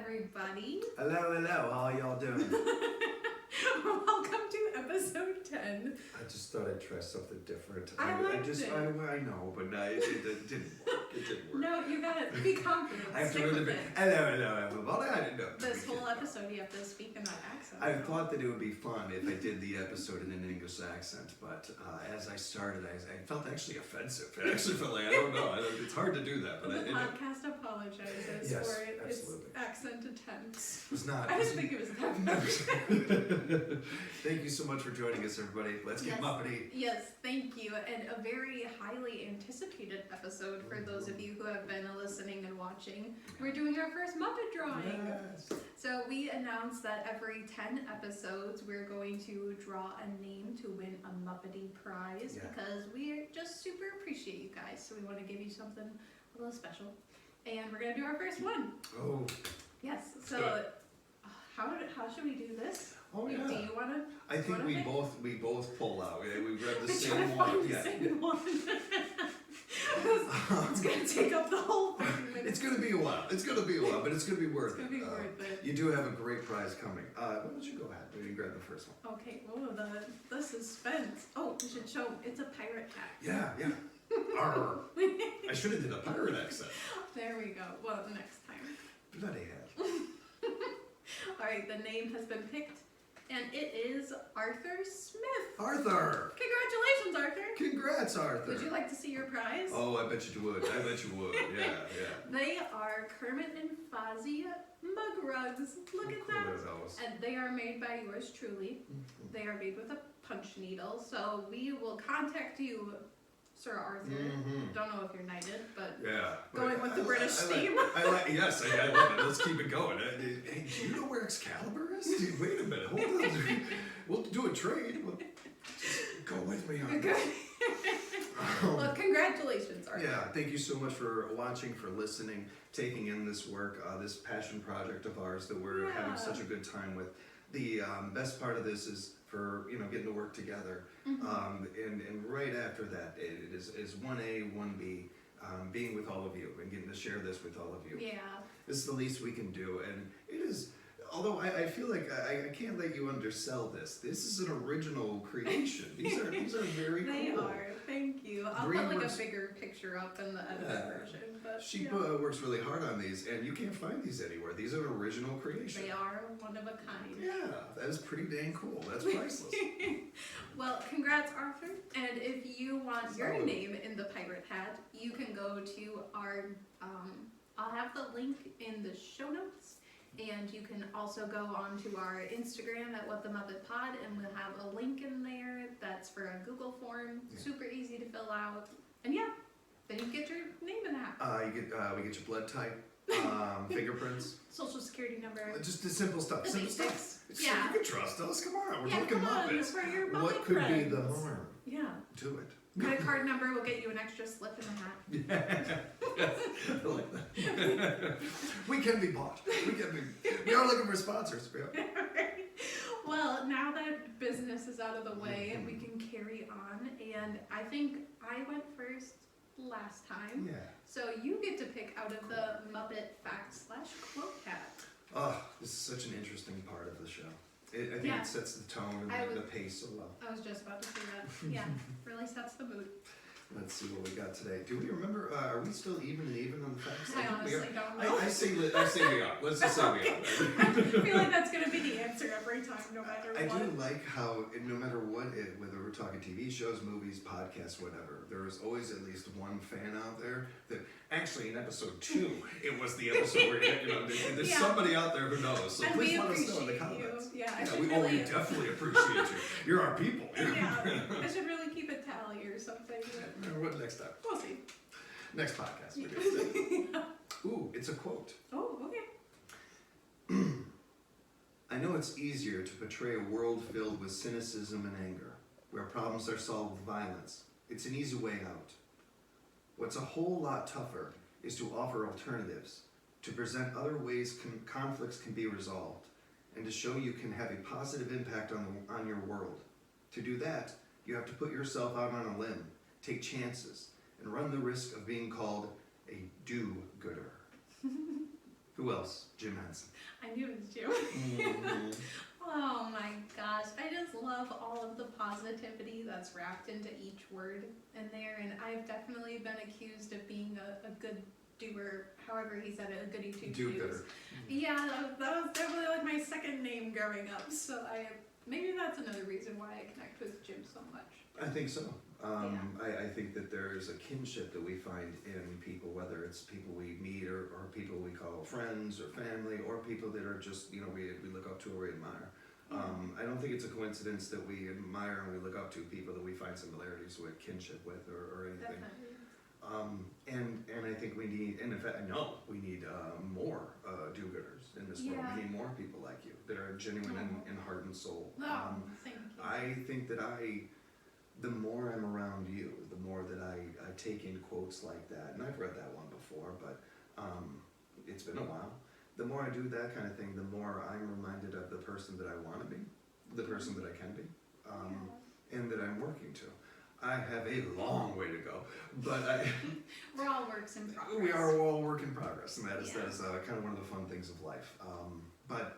everybody. Hello, how are y'all doing? Welcome to episode 10. I just thought I'd try something different. I know, but it didn't work. It didn't work. No, you gotta be confident. I have to Stick really with be, it. hello, everybody. I didn't know. This whole episode you have to speak in that accent. I thought that it would be fun if I did the episode in an English accent, but as I started, I felt actually offensive. I actually felt like, I don't know, it's hard to do that. But the podcast apologizes Yes, for its absolutely. accent attempts. It was not. I didn't think it was that much. Thank you so much for joining us, everybody. Let's get Muppety. Yes, thank you. And a very highly anticipated episode for those of you who have been listening and watching. We're doing our first Muppet drawing. Yes. So we announced that every 10 episodes we're going to draw a name to win a Muppety prize because we just super appreciate you guys. So we want to give you something a little special. And we're going to do our first one. Oh. Yes. So how should we do this? Oh yeah. Do you want to? I think we both pull out. We read the We're same trying to one. find the same one. It's going to take up the whole 30 minutes. It's going to be a while, but it's going to be worth it. It's going to be worth it. You do have a great prize coming. Why don't you go ahead? Maybe grab the first one. Okay, whoa, the suspense. Oh, we should show, it's a pirate hat. Yeah. Arr. I should have did a pirate accent. There we go. Well, next time. Bloody hell. Alright, the name has been picked, and it is Arthur Smith. Arthur! Congratulations, Arthur! Congrats, Arthur! Would you like to see your prize? Oh, I bet you would. Yeah. They are Kermit and Fozzie mug rugs. Look at that. Those. And they are made by yours truly. Mm-hmm. They are made with a punch needle. So we will contact you, Sir Arthur. Mm-hmm. Don't know if you're knighted, but yeah. going with the British theme. I like it. Let's keep it going. Hey, do you know where Excalibur is? Wait a minute. Hold on. We'll do a trade. Just go with me on this. Well, congratulations, Arthur. Yeah, thank you so much for watching, for listening, taking in this work, this passion project of ours that we're having such a good time with. The best part of this is for getting to work together, and right after that, it is 1A, 1B, being with all of you and getting to share this with all of you. Yeah. This is the least we can do, and it is. Although I feel like I can't let you undersell this. This is an original creation. These are very cool. They are. Thank you. I'll Bree put works, a bigger picture up in the edited version. But she works really hard on these, and you can't find these anywhere. These are an original creation. They are one of a kind. Yeah, that is pretty dang cool. That's priceless. Well, congrats, Arthur. And if you want your name in the pirate hat, you can go to our. I'll have the link in the show notes. And you can also go on to our Instagram at What the Muppet Pod, and we'll have a link in there that's for a Google form, super easy to fill out. And then you get your name in the hat. We get your blood type, fingerprints, Social security number. just the simple stuff. The Simple basics. stuff. Yeah. You can trust us. Come on, we're talking come on, Muppets. for your Muppet What could friends. be the harm? Yeah. To it. Credit card number will get you an extra slip in the hat. Yes, I like that. We can be bought. We are looking for sponsors. Yeah. Well, now that business is out of the way, we can carry on. And I think I went first last time. Yeah. So you get to pick out of the Muppet Fact/Quote hat. Oh, this is such an interesting part of the show. I think it sets the tone and the pace so well. I was just about to say that. Yeah, really sets the mood. Let's see what we got today. Do we remember? Are we still even on the facts? I honestly don't know. I say we are. Let's just say we are. I feel like that's going to be the answer every time, no matter what. I do like how, no matter what, whether we're talking TV shows, movies, podcasts, whatever, there is always at least one fan out there that actually in episode 2, it was the episode where there's somebody out there who knows. So and please let us know in the comments. You. Yeah, we definitely appreciate you. You're our people. Yeah, I should really keep a tally or something. What next time? We'll see. Next podcast. We're gonna say. Ooh, it's a quote. Oh, okay. I know it's easier to portray a world filled with cynicism and anger, where problems are solved with violence. It's an easy way out. What's a whole lot tougher is to offer alternatives, to present other ways conflicts can be resolved, and to show you can have a positive impact on your world. To do that, you have to put yourself out on a limb, take chances, and run the risk of being called a do-gooder. Who Who else? Jim Henson. I knew it was Jim. Mm-hmm. Oh my gosh, I just love all of the positivity that's wrapped into each word in there, and I've definitely been accused of being a good doer, however he said it, a goody two shoes. Do-gooder. Yeah, that was definitely like my second name growing up, so maybe that's another reason why I connect with Jim so much. I think so. I think that there is a kinship that we find in people, whether it's people we meet or people we call friends or family, or people that are just, we look up to or we admire. I don't think it's a coincidence that we admire and we look up to people that we find similarities with, kinship with, or anything. Definitely. And I think we need, and in fact, I know we need more do-gooders in this world. We need more people like you that are genuine in heart and soul. Thank you. I think that the more I'm around you, the more that I take in quotes like that, and I've read that one before, but it's been a while. The more I do that kind of thing, the more I'm reminded of the person that I want to be, the person that I can be, and that I'm working to. I have a long way to go, but we're all works in progress. We are all work in progress, and that is kind of one of the fun things of life. But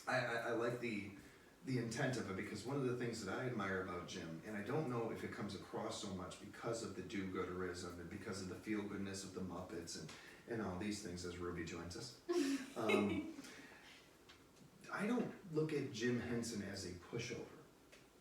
I like the intent of it, because one of the things that I admire about Jim, and I don't know if it comes across so much because of the do-gooderism and because of the feel-goodness of the Muppets and all these things as Ruby joins us. I don't look at Jim Henson as a pushover.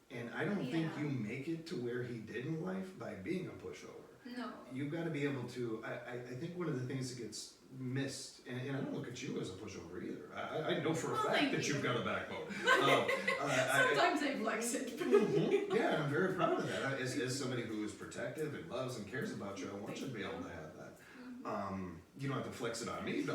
And I don't think you make it to where he did in life by being a pushover. No. You've got to be able to, I think one of the things that gets missed, and I don't look at you as a pushover either. I know for a fact that you've got a backbone. Sometimes I flex it. Yeah, I'm very proud of that. As somebody who is protective and loves and cares about you, I want you to be able to have that. You don't have to flex it on me,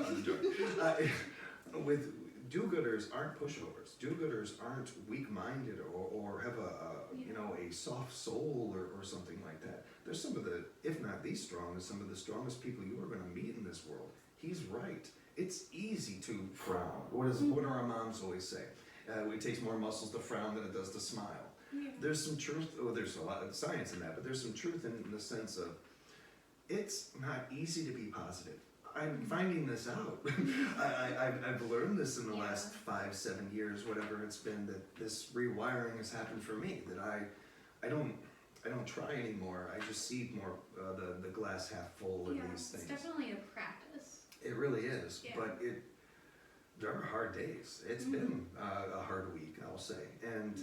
with do-gooders aren't pushovers. Do-gooders aren't weak-minded or have a soft soul or something like that. They're some of the, if not the strongest, some of the strongest people you are going to meet in this world. He's right. It's easy to frown. What do our moms always say? It takes more muscles to frown than it does to smile. Yeah. There's some truth, there's a lot of science in that, but there's some truth in the sense of it's not easy to be positive. I'm finding this out. I've learned this in the last 5-7 years, whatever it's been, that this rewiring has happened for me. That I don't try anymore. I just see more the glass half full in these things. It's definitely a practice. It really is, but there are hard days. It's been a hard week, I'll say, and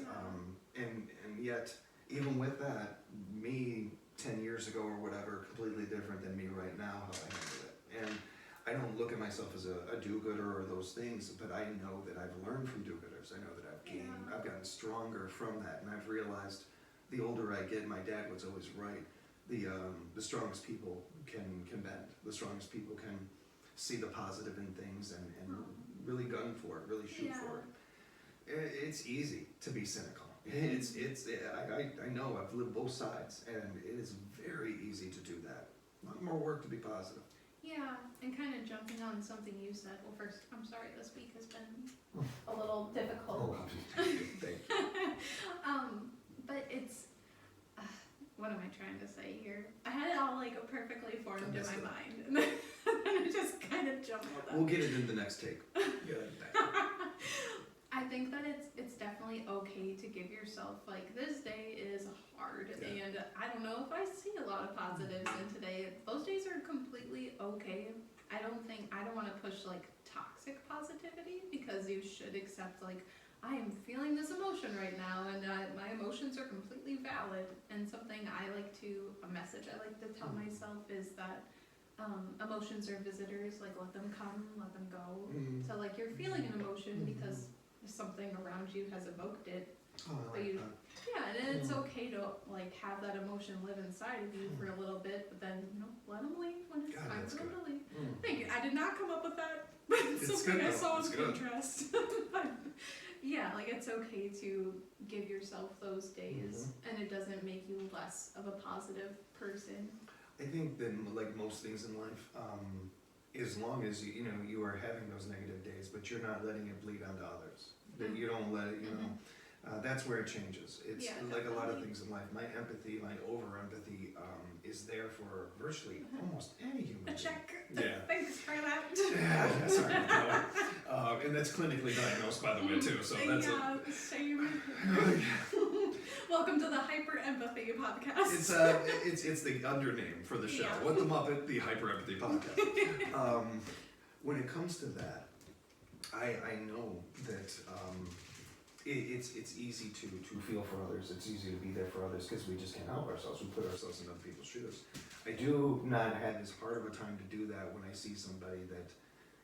yet even with that, me 10 years ago or whatever, completely different than me right now, how I handle it. And I don't look at myself as a do-gooder or those things, but I know that I've learned from do-gooders. I know that I've gotten stronger from that, and I've realized the older I get, my dad was always right. The strongest people can bend. The strongest people can see the positive in things and really gun for it, really shoot for it. It's easy to be cynical. I know I've lived both sides, and it is very easy to do that. A lot more work to be positive. Yeah, and kind of jumping on something you said. Well, first, I'm sorry this week has been a little difficult. Thank you. But it's, what am I trying to say here? I had it all like perfectly formed in my mind, and then it just kind of jumbled up. We'll get it in the next take. I think that it's definitely okay to give yourself, like, this day is hard, and I don't know if I see a lot of positives in today. Those days are completely okay. I don't want to push, like, toxic positivity, because you should accept, like, I am feeling this emotion right now, and my emotions are completely valid. And something a message I like to tell myself is that emotions are visitors, like, let them come, let them go. So, like, you're feeling an emotion because something around you has evoked it. And it's okay to, like, have that emotion live inside of you for a little bit, but then, let them leave when it's time for them to leave. Thank you. I did not come up with that, but it's something I saw on Pinterest. But like, it's okay to give yourself those days, and it doesn't make you less of a positive person. I think that, like most things in life, as long as you are having those negative days, but you're not letting it bleed onto others. That you don't let it, that's where it changes. It's like a lot of things in life. My empathy, my over-empathy, is there for virtually almost any human being. Check. Yeah. Thanks for that. Yeah, That's not gonna cut it. And that's clinically diagnosed, by the way, too. So that's same. Welcome to the Hyper Empathy Podcast. It's the undername for the show. Yeah. What the Muppet, the Hyper Empathy Podcast. When it comes to that, I know that it's easy to feel for others. It's easy to be there for others because we just can't help ourselves. We put ourselves in other people's shoes. I do not have as hard of a time to do that when I see somebody that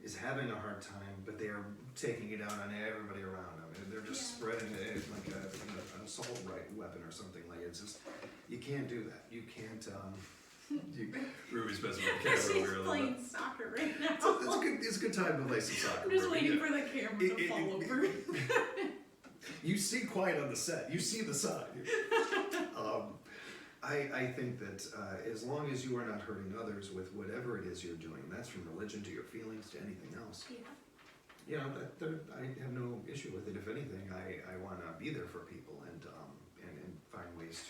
is having a hard time, but they are taking it out on everybody around them. And they're just spreading it like an assault weapon or something. Like it's just, you can't do that. You can't. Ruby's messing with the camera She's over playing soccer right now. It's a good time to play some soccer. I'm just waiting for the camera to fall over. You see quiet on the set. You see the side. I think that as long as you are not hurting others with whatever it is you're doing, that's from religion to your feelings to anything else. Yeah. I have no issue with it. If anything, I want to be there for people and find ways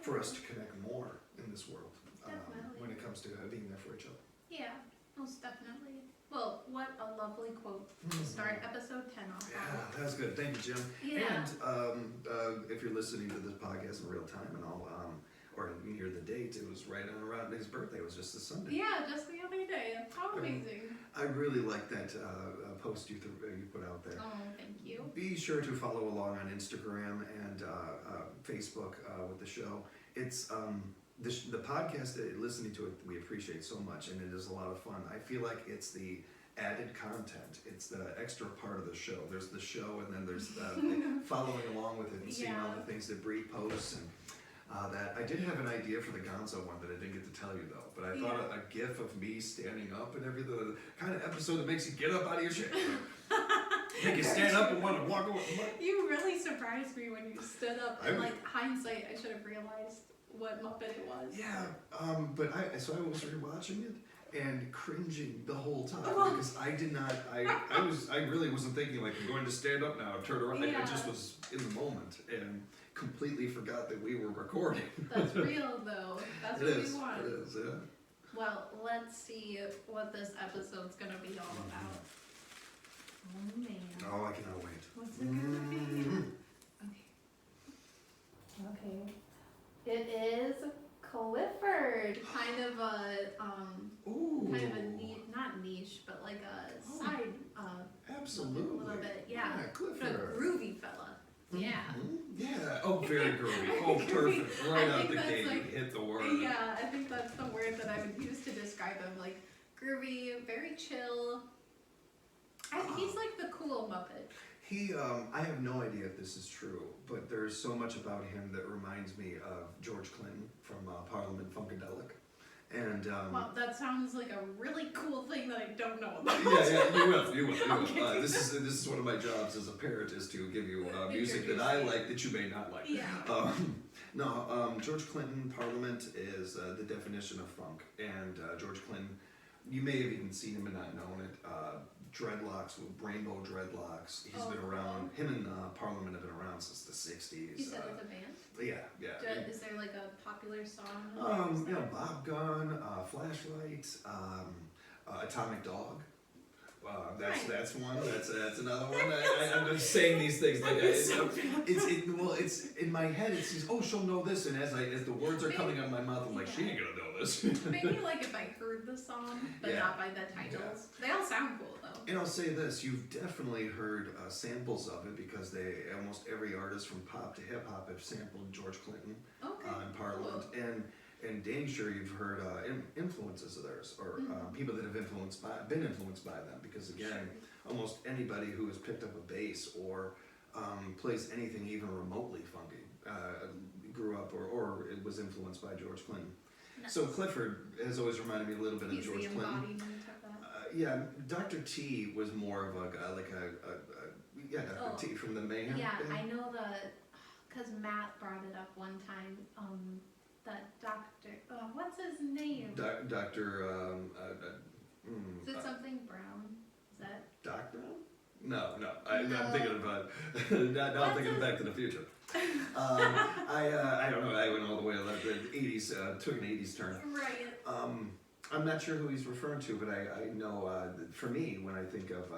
for us to connect more in this world when it comes to being there for each other. Yeah, most definitely. Well, what a lovely quote to start episode 10 off. Yeah, that's good. Thank you, Jim. Yeah. And if you're listening to this podcast in real time and all, or near the date, it was right on around his birthday. It was just this Sunday. Yeah, just the other day. How amazing. I really like that post you put out there. Oh, thank you. Be sure to follow along on Instagram and Facebook with the show. It's the podcast, listening to it, we appreciate so much, and it is a lot of fun. I feel like it's the added content. It's the extra part of the show. There's the show, and then there's following along with it and seeing all the things that Bree posts. And that I did have an idea for the Gonzo one that I didn't get to tell you though. But I thought a gif of me standing up and everything, the kind of episode that makes you get up out of your chair. Make you stand up and want to walk away. You really surprised me when you stood up. And hindsight, I should have realized what Muppet it was. Yeah, but I was rewatching it and cringing the whole time because I did not. I really wasn't thinking like I'm going to stand up now and turn around. I just was in the moment and completely forgot that we were recording. That's real though. That's what we want. It is, yeah. Well, let's see what this episode's gonna be all about. Oh man. Oh, I cannot wait. What's it gonna be? Okay. It is Clifford. Kind of a not niche, but like a side. Absolutely. A little bit, yeah. Clifford. A groovy fella. Yeah. Yeah. Oh, very groovy. Oh, perfect. Right out the gate, you hit the word. Yeah, I think that's the word that I would use to describe him. Like groovy, very chill. He's like the cool Muppet. I have no idea if this is true, but there's so much about him that reminds me of George Clinton from Parliament Funkadelic. And well, that sounds like a really cool thing that I don't know about. Yeah, you will. Okay. This is one of my jobs as a parent is to give you music that I like that you may not like. Yeah. George Clinton, Parliament is the definition of funk, and George Clinton, you may have even seen him and not known it. Dreadlocks, rainbow dreadlocks. He's been around. Him and Parliament have been around since the '60s. You said it's a band? Yeah. Is there like a popular song? Bob Gun, Flashlight, Atomic Dog. That's one. That's another one. I'm just saying these things like it's in my head. It says, oh, she'll know this, and as the words are coming out of my mouth, I'm like, she ain't gonna know this. Maybe like if I heard the song, but not by the titles. They all sound cool though. And I'll say this: you've definitely heard samples of it because almost every artist from pop to hip hop have sampled George Clinton in Parliament, and dang sure you've heard influences of theirs or people that have been influenced by them because again, almost anybody who has picked up a bass or plays anything even remotely funky grew up or it was influenced by George Clinton. Nice. So Clifford has always reminded me a little bit of George Clinton. Yeah, Dr. T was more of Dr. T from the Mayhem. Yeah, I know because Matt brought it up one time. That doctor, what's his name? Doctor. Is it something Brown? Is that Doc Brown? No. I'm thinking about. I'm thinking Back to the Future. I don't know. I went all the way to the '80s. Took an '80s turn. Right. I'm not sure who he's referring to, but I know, for me, when I think of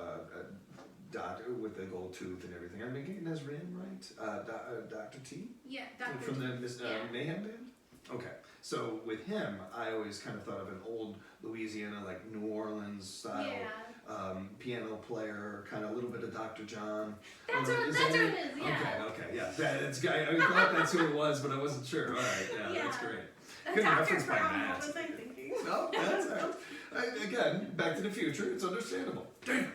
Doctor with the gold tooth and everything, I'm thinking his name right? Dr. T? Yeah, Dr. From the Yeah. Mayhem Band? Okay, so with him, I always kind of thought of an old Louisiana, like New Orleans style Yeah. piano player, kind of a little bit of Dr. John. That's what it is, yeah. Okay, yeah. I thought that's who it was, but I wasn't sure. All right, yeah. That's great. Good Dr. reference by Brown, Matt. what was I thinking? No, that's again, Back to the Future, it's understandable. Damn.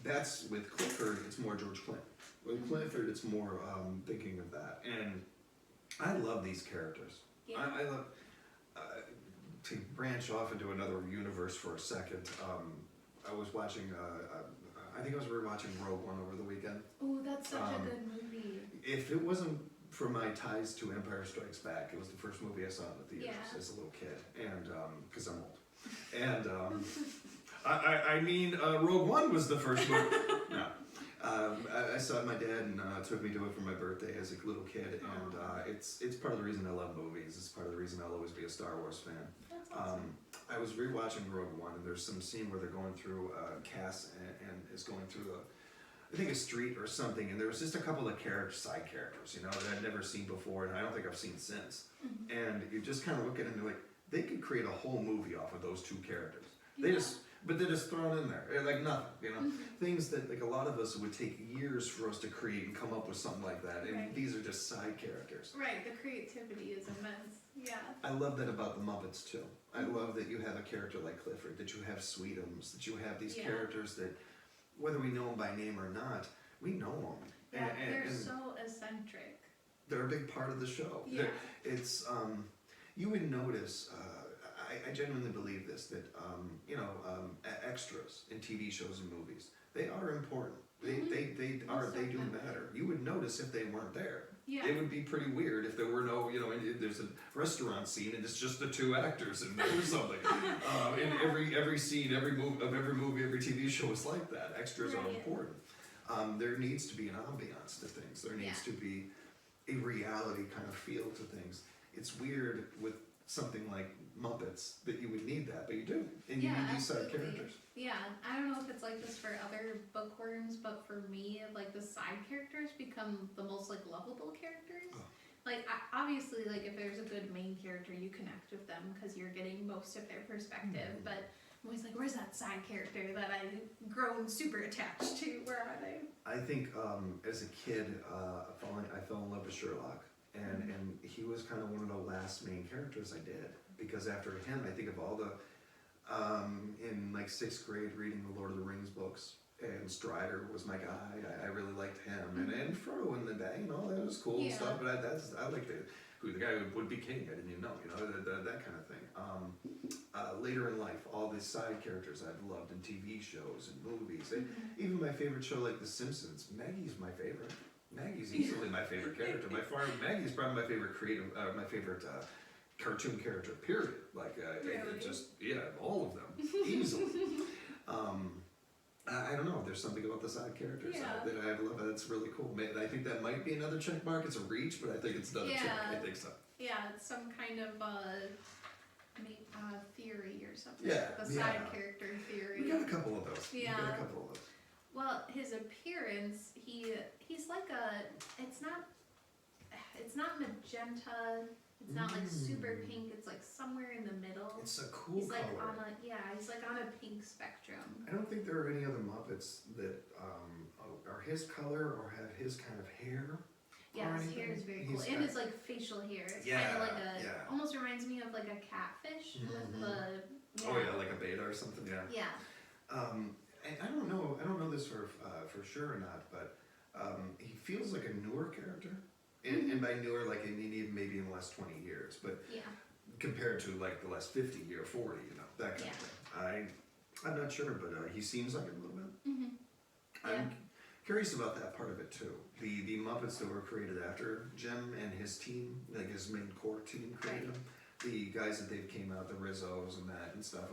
That's with Clifford, it's more George Clinton. With Clifford, it's more thinking of that. And I love these characters. Yeah. I love, to branch off into another universe for a second, I was watching, I think I was rewatching Rogue One over the weekend. Oh, that's such a good movie. If it wasn't for my ties to Empire Strikes Back, it was the first movie I saw in the theaters as a little kid, and because I'm old. And I mean, Rogue One was the first movie. No. I saw it, my dad took me to it for my birthday as a little kid, and it's part of the reason I love movies. It's part of the reason I'll always be a Star Wars fan. That's awesome. I was rewatching Rogue One, and there's some scene where they're going through, Cass and is going through I think a street or something, and there was just a couple of side characters, you know, that I'd never seen before, and I don't think I've seen since. Mm-hmm. And you just kind of look at it and you're like, they could create a whole movie off of those two characters. But they're just thrown in there, like nothing, you know? Things that like a lot of us would take years for us to create and come up with something like that, and these are just side characters. Right, the creativity is immense, yeah. I love that about the Muppets too. I love that you have a character like Clifford, that you have Sweetums, that you have these characters that, whether we know them by name or not, we know them. Yeah, they're so eccentric. They're a big part of the show. Yeah. It's, you would notice, I genuinely believe this, that, extras in TV shows and movies, they are important. They do matter. You would notice if they weren't there. Yeah. It would be pretty weird if there were no, there's a restaurant scene and it's just the two actors and or something. In every scene, every movie, every TV show is like that. Extras are important. There needs to be an ambiance to things. There needs to be a reality kind of feel to things. It's weird with something like Muppets that you would need that, but you do. And you need these side characters. Yeah, I don't know if it's like this for other bookworms, but for me, like the side characters become the most like lovable characters. Oh. Like obviously, like if there's a good main character, you connect with them because you're getting most of their perspective. Mm-hmm. But I'm always like, where's that side character that I've grown super attached to? Where are they? I think as a kid, I fell in love with Sherlock. And he was kind of one of the last main characters I did, because after him, I think of all the, in like 6th grade reading the Lord of the Rings books, and Strider was my guy. I really liked him, and Frodo in the day, that was cool and stuff. But I liked who the guy would be king. I didn't even know, that kind of thing. Later in life, all these side characters I've loved in TV shows and movies, and even my favorite show like The Simpsons. Maggie's my favorite. Maggie's easily my favorite character. Maggie's probably my favorite cartoon character. Period. Like all of them easily. I don't know. There's something about the side characters that I love. That's really cool. I think that might be another check mark. It's a reach, but I think it's another check. I think so. Yeah, it's some kind of theory or something. Yeah, the side character theory. We got a couple of those. Yeah. We got a couple of those. Well, his appearance, he's like it's not magenta, it's not like super pink, it's like somewhere in the middle. It's a cool color. He's like on a pink spectrum. I don't think there are any other Muppets that are his color or have his kind of hair. Yeah, his hair is very cool. And his like facial hair. It's kind of like almost reminds me of like a catfish with the... Oh yeah, like a beta or something, Yeah. And I don't know this for sure or not, but he feels like a newer character, and by newer, like he needed maybe in the last 20 years, but compared to like the last 50 or 40, that kind of thing. I'm not sure, but he seems like it a little bit. I'm curious about that part of it too. The Muppets that were created after Jim and his team, like his main core team created them, the guys that they've came out, the Rizzos and that and stuff,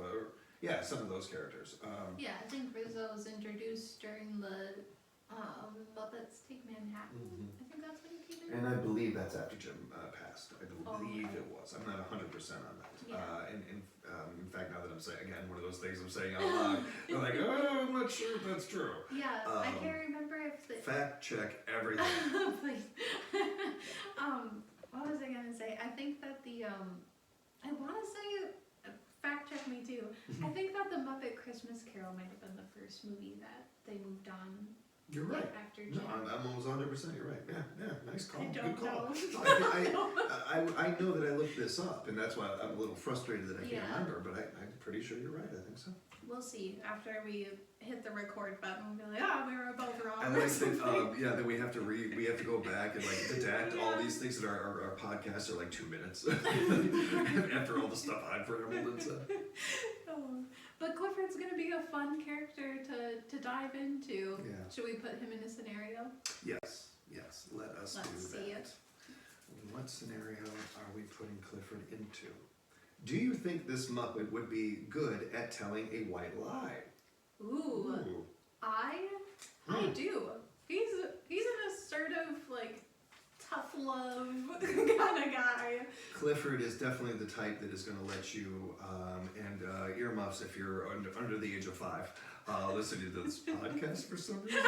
some of those characters. I think Rizzo was introduced during the Muppets Take Manhattan. I think that's when he came in. And I believe that's after Jim passed. I believe okay. it was. I'm not 100% on that. Yeah. In fact, now that I'm saying, again, one of those things I'm saying out loud, they're like, oh, I'm not sure if that's true. Yeah, I can't remember if the... Fact check everything. Please. What was I gonna say? I think that the, I wanna say, fact check me too. I think that the Muppet Christmas Carol might have been the first movie that they moved on. You're right. After No, Jim. I'm almost 100%. You're right. Yeah, nice call. I don't Good call. know. I know that I looked this up, and that's why I'm a little frustrated that I can't remember. But I'm pretty sure you're right. I think so. We'll see after we hit the record button. We'll be like, we were both wrong. I like that. Then we have to go back and like dedact all these things that our podcasts are like 2 minutes after all the stuff I've rambled and said. But Clifford's gonna be a fun character to dive into. Yeah. Should we put him in a scenario? Yes. Let us do see that. it. What scenario are we putting Clifford into? Do you think this Muppet would be good at telling a white lie? Ooh. I do. He's an assertive, like, tough love kind of guy. Clifford is definitely the type that is going to let you, and earmuffs if you're under the age of 5, listening to this podcast for some reason.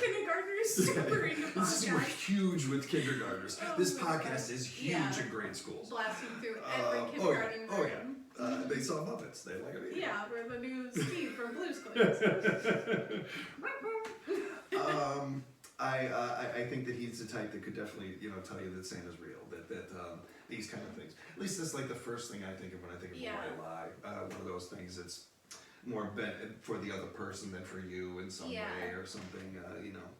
Kindergartners super into podcasts. We're huge with kindergartners. This podcast is huge in grade schools. Blasting through every kindergarten room. They saw Muppets. They like it. Yeah, we're the new Steve from Blue's Clues. I think that he's the type that could definitely, tell you that Santa's real, that these kind of things. At least that's like the first thing I think of when I think of a white lie. One of those things that's more bent for the other person than for you in some way or something,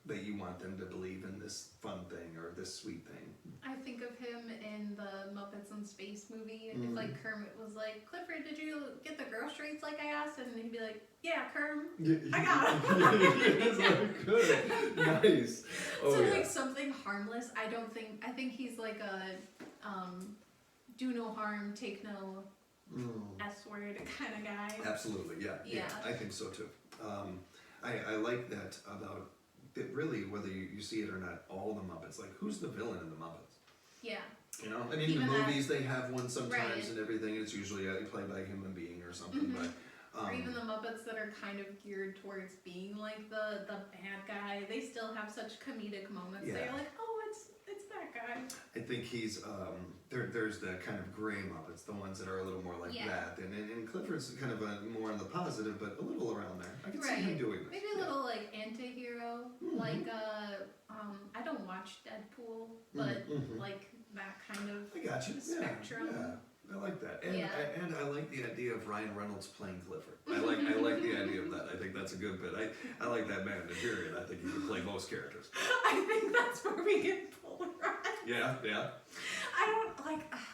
that you want them to believe in this fun thing or this sweet thing. I think of him in the Muppets in Space movie. If like Kermit was like, Clifford, did you get the groceries like I asked? And he'd be like, yeah, Kerm, I got them. Good. Nice. Like something harmless. I think he's like a do no harm, take no S word kind of guy. Absolutely, yeah. I think so too. I like that about it. Really, whether you see it or not, all the Muppets. Like, who's the villain in the Muppets? Yeah. I mean, in the movies they have one sometimes and everything. It's usually played by a human being or something. But or even the Muppets that are kind of geared towards being like the bad guy. They still have such comedic moments. Yeah. They're like, it's that guy. I think he's there's the kind of gray Muppets, the ones that are a little more like that, and Clifford's kind of more on the positive, but a little around there. I can see him doing this. Maybe a little like anti-hero, like I don't watch Deadpool, but like that kind of I got you. spectrum. Yeah. I like that, and I like the idea of Ryan Reynolds playing Clifford. I like the idea of that. I think that's a good bit. I like that man. In period, I think he can play most characters. I think that's where we get polarized. Yeah.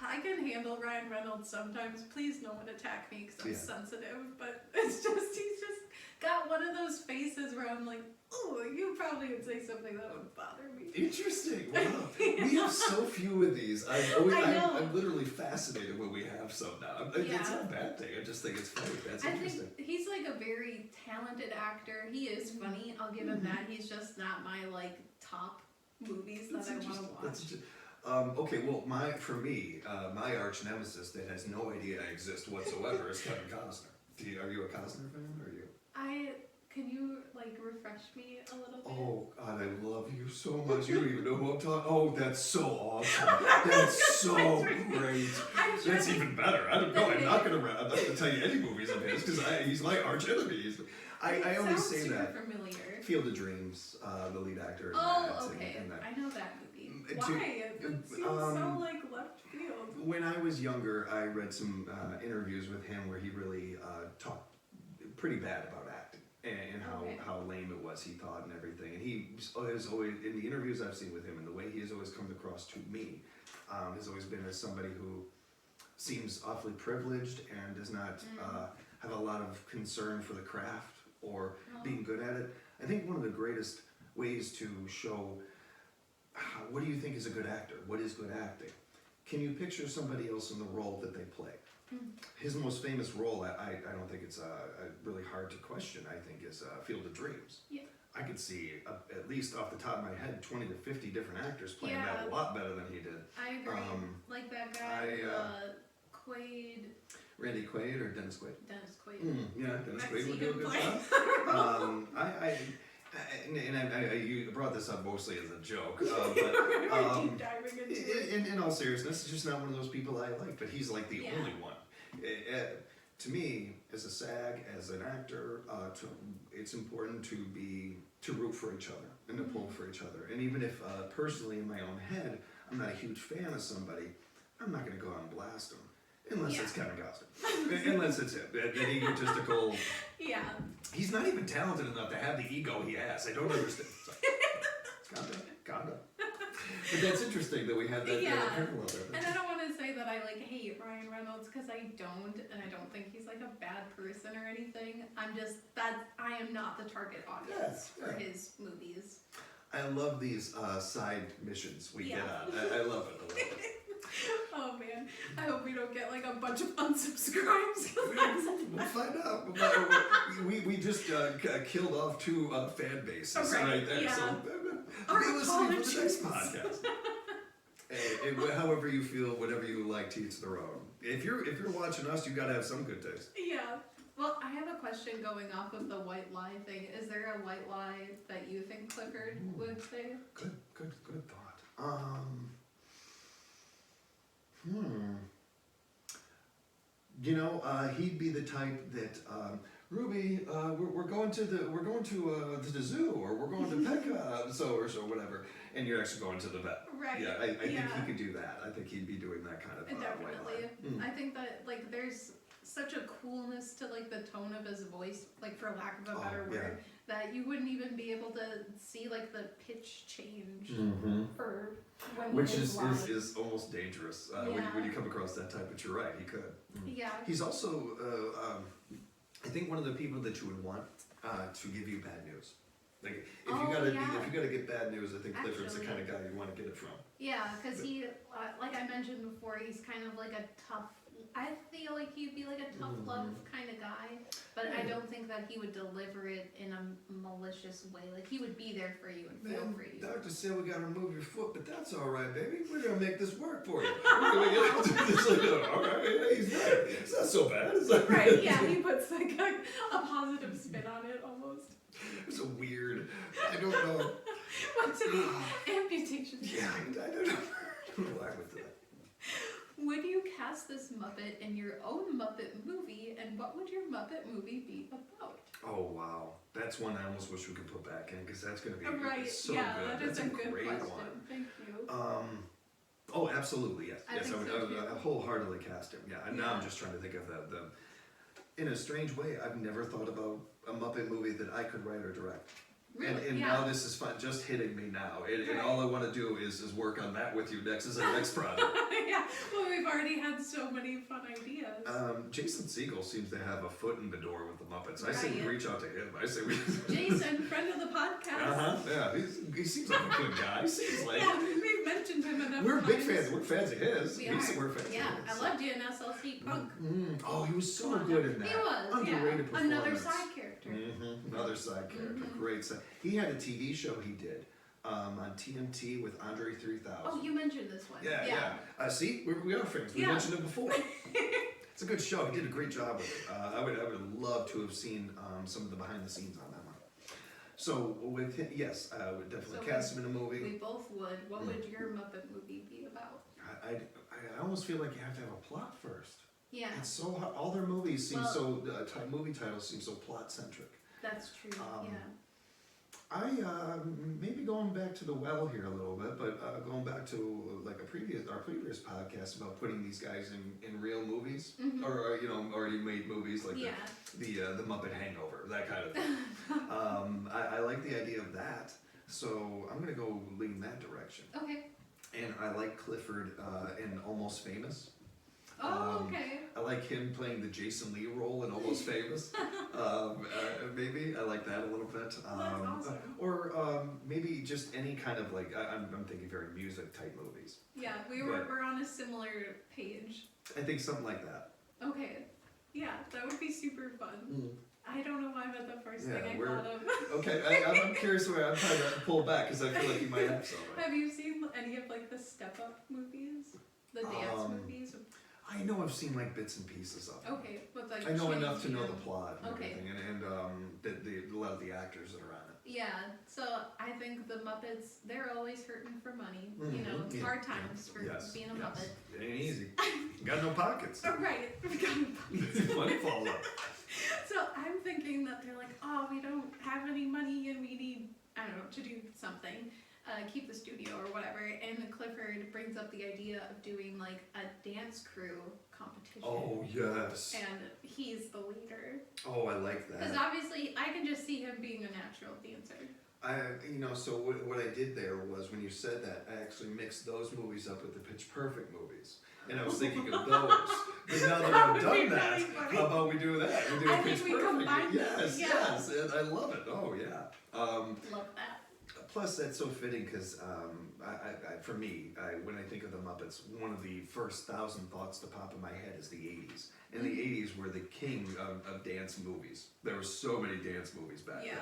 I can handle Ryan Reynolds sometimes. Please, no one attack me because I'm sensitive. But he's just got one of those faces where I'm like, oh, you probably would say something that would bother me. Interesting. Wow. We have so few of these. I'm literally fascinated when we have some now. It's not a bad thing. I just think it's funny. That's interesting. I think he's like a very talented actor. He is funny. I'll give him that. He's just not my like top movies that I want to watch. Okay, well, my arch nemesis that has no idea I exist whatsoever is Kevin Costner. Are you a Costner fan? Or are you? Can you like refresh me a little bit? Oh God, I love you so much. You don't even know who I'm talking. Oh, that's so awesome. That's so great. That's even better. I don't know. I'm not gonna tell you any movies of his because he's my arch enemy. I always say that. Familiar. Field of Dreams, the lead actor. Okay. I know that movie. Why? It seems so like left field. When I was younger, I read some interviews with him where he really talked pretty bad about acting and how lame it was, he thought, and everything. And he has always, in the interviews I've seen with him and the way he has always come across to me, has always been as somebody who seems awfully privileged and does not have a lot of concern for the craft or being good at it. I think one of the greatest ways to show what do you think is a good actor? What is good acting? Can you picture somebody else in the role that they play? His most famous role, I don't think it's really hard to question, I think, is Field of Dreams. Yeah. I could see, at least off the top of my head, 20 to 50 different actors playing that a lot better than he did. I agree. Like that guy, Quaid. Randy Quaid or Dennis Quaid? Dennis Quaid. Yeah, Dennis Quaid would do a good job. You brought this up mostly as a joke, but Deep diving into it. in all seriousness, it's just not one of those people I like, but he's like the only one. To me, as a SAG, as an actor, it's important to root for each other and to pull for each other. And even if personally in my own head, I'm not a huge fan of somebody, I'm not going to go out and blast them. Unless it's Kevin Costner. Unless it's him. An egotistical. Yeah. He's not even talented enough to have the ego he has. I don't understand. Calm down. But that's interesting that we have that parallel there. And I don't want to say that I like hate Ryan Reynolds, because I don't, and I don't think he's like a bad person or anything. I'm just I am not the target audience for his movies. I love these side missions we get on. I love it. Oh man, I hope we don't get like a bunch of unsubscribes. We'll find out. We just killed off 2 fan bases right there. Yeah. So be listening to the next podcast. However you feel, whatever you like, to each their own. If you're watching us, you gotta have some good taste. Yeah. Well, I have a question going off of the white lie thing. Is there a white lie that you think Clifford would say? Good thought. He'd be the type that Ruby, we're going to the zoo, or we're going to Pekka, so whatever, and you're actually going to the vet. Right. Yeah, I think he could do that. I think he'd be doing that kind of Definitely. I think that like there's such a coolness to like the tone of his voice, like for lack of a better word, that you wouldn't even be able to see like the pitch change for when which is almost dangerous when you come across that type. But you're right, he could. Yeah. He's also I think one of the people that you would want to give you bad news. Like if you gotta get bad news, I think Clifford's the kind of guy you want to get it from. Yeah, because he, like I mentioned before, he's kind of like a tough. I feel like he'd be like a tough love kind of guy, but I don't think that he would deliver it in a malicious way. Like he would be there for you and feel for you. Doctor said we gotta remove your foot, but that's all right, baby. We're gonna make this work for you. We're gonna get it's like, all right, yeah, he's right. It's not so bad. It's like, right? Yeah, he puts like a positive spin on it almost. It's a weird. I don't know. What's it? Amputation. Yeah, I don't know why I went to that. Would you cast this Muppet in your own Muppet movie, and what would your Muppet movie be about? Oh wow, that's one I almost wish we could put back in, because that's going to be so yeah, good. That's a good great question. one. Thank you. Oh, absolutely, yes. I Yes, I would wholeheartedly cast him. Yeah, and now I'm just trying to think of the. In a strange way, I've never thought about a Muppet movie that I could write or direct. Really? And now this is fun, just hitting me now. And all I want to do is work on that with you next as our next project. Yeah, well, we've already had so many fun ideas. Jason Segel seems to have a foot in the door with the Muppets. Right. I say we reach out to him. I say we. Jason, friend of the podcast. Yeah, he seems like a good guy. He seems like. Yeah, we've mentioned him enough We're times. big fans. We're fans of his. We're fans of I loved you in SLC Punk. Oh, he was so good in that. He was. Underrated performance. Another side character. Another side character. Great side. He had a TV show he did on TNT with Andre 3000. Oh, you mentioned this one. Yeah. See, we are friends. We mentioned it before. It's a good show. He did a great job with it. I would love to have seen some of the behind the scenes on that one. So with him, yes, I would definitely cast him in a movie. We both would. What would your Muppet movie be about? I almost feel like you have to have a plot first. Yeah. It's so hard. All their movies seem movie titles seem so plot centric. That's true. I maybe going back to the well here a little bit, but going back to like our previous podcast about putting these guys in real movies, or already made movies like the Muppet Hangover, that kind of thing. I like the idea of that, so I'm gonna go lean that direction. Okay. And I like Clifford in Almost Famous. Oh, okay. I like him playing the Jason Lee role in Almost Famous. Maybe I like that a little bit. That's awesome. Or maybe just any kind of like I'm thinking very music type movies. Yeah, we're on a similar page. I think something like that. Okay. Yeah, that would be super fun. I don't know why, but the first thing I thought of. Okay, I'm curious where I'm trying to pull back because I feel like you might have some. Have you seen any of like the Step Up movies, the dance movies? I know I've seen like bits and pieces of it. Okay, but like I know Chitty enough to know and- the plot and Okay. everything, and a lot of the actors that are on it. Yeah, so I think the Muppets, they're always hurting for money. You know, it's Yeah, hard times for yes, being a yes. Muppet. It ain't easy. You got no pockets. Right, we got Muppets. Money falls up. So I'm thinking that they're like, oh, we don't have any money and we need, I don't know, to do something, keep the studio or whatever. And Clifford brings up the idea of doing like a dance crew competition. Oh yes. And he's the leader. Oh, I like Because that. obviously I can just see him being a natural dancer. So what I did there was when you said that, I actually mixed those movies up with the Pitch Perfect movies. And I was thinking of those. But now that I've That would be done that, really funny. how about we do that? We do I a think Pitch we Perfect. combine them, Yes, yeah. yes. And I love it. Oh, yeah. Love that. Plus, that's so fitting because for me, when I think of the Muppets, one of the first 1,000 thoughts to pop in my head is the 80s. And the 80s were the king of dance movies. There were so many dance movies back then.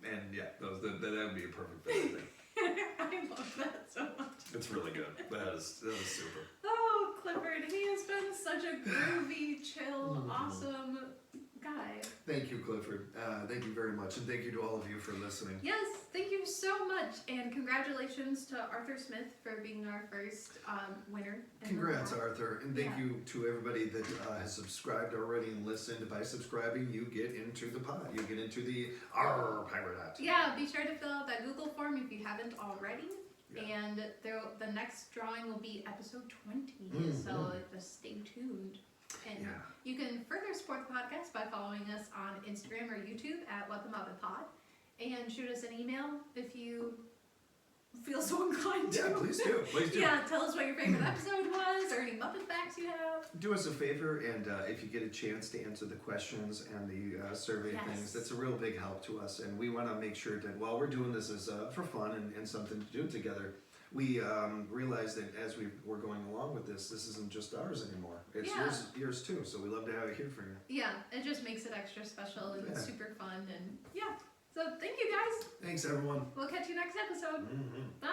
And yeah, that would be a perfect fit, I think. I love that so much. It's really good. That is super. Oh, Clifford, he has been such a groovy, chill, awesome guy. Thank you, Clifford. Thank you very much. And thank you to all of you for listening. Yes, thank you so much. And congratulations to Arthur Smith for being our first winner. Congrats, Arthur. And thank Yeah. you to everybody that has subscribed already and listened. By subscribing, you get into the pod. You get into the Pirate Hut. Yeah, be sure to fill out that Google form if you haven't already. Yeah. And the next drawing will be episode 20, so just stay tuned. And Yeah. you can further support the podcast by following us on Instagram or YouTube at What the Muppet Pod. And shoot us an email if you feel so inclined to. Yeah, please do. Please do. Yeah, tell us what your favorite episode was or any Muppet facts you have. Do us a favor, and if you get a chance to answer the questions and the survey Yes. things, that's a real big help to us. And we want to make sure that while we're doing this as for fun and something to do together, we realize that as we're going along with this isn't just ours anymore. It's Yeah. yours too. So we love to have it here for you. Yeah, it just makes it extra special and Yeah. super fun. And yeah, so thank you guys. Thanks, everyone. We'll catch you next episode. Bye.